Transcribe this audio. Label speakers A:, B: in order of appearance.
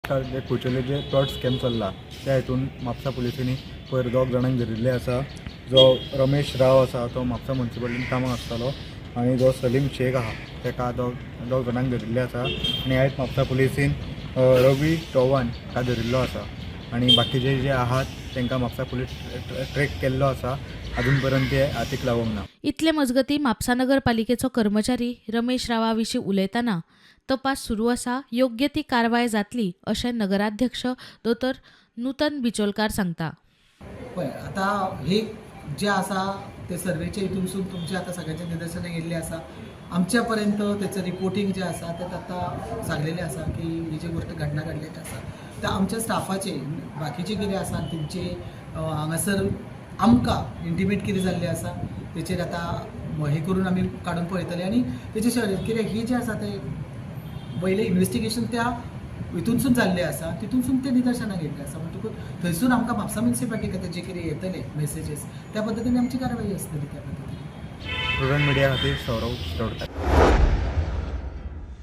A: जे कुचले जे प्लॉट स्कॅम चल्ला त्या हितून म्हापसा पुलिसांनी पयर 2 जाणांक धरिल्ले आसा. जो रमेश राव आसा तो म्हापसा म्युनिसिपालिटीन कामाक आसतालो आनी जो सलीम शेख आहा ताका 2 जाणांक धरिल्ले आसा. आनी आयज म्हापसा पुलिसीन रवी चव्हाण हाका धरिल्लो आसा आनी बाकीचे जे आहात तांकां म्हापसा पुलीस ट्रॅक केल्लो आसा. अजून पर्यंत ते हातीक लागूंक ना.
B: इतले मजगती म्हापसा नगरपालिकेचो कर्मचारी रमेश रावा विशीं उलयतना तपास सुरू आसा, योग्य ती कारवाय जातली अशें नगराध्यक्ष दोतोर नूतन बिचोलकार सांगता.
C: पळय आतां हे जे आसा ते सर्वेचे हितूनसून तुमचे आतां सगळ्यांचे निदर्शनाक येयल्ले आसा. आमच्या पर्यंत त्याचं रिपोर्टिंग जे आसा तें आतां सांगलेलें आसा की ही जी गोष्ट घडना घडलेली आसा त्या आमच्या स्टाफाचे बाकीचे कितें आसा तेंचे हांगासर आमकां इंटिमेट कितें जाल्लें आसा तेचेर आतां हे करून आमी काडून पळयतले आनी तेचे शिवाय कित्याक ही जे आसा ते पयलें इन्वेस्टिगेशन त्या हितूनसून जाल्लें आसा तितूनसून ते निदर्शनाक येयल्लें आसा. म्हणटकूच थंयसून आमकां म्हापसा म्युनिसिपालिटी खातीर जे कितें येतले मेसेजीस त्या पद्दतीन आमची कारवाई आसतली त्या पद्दतीन.
A: प्रुडंट मिडिया खातीर सौरव तोडकार.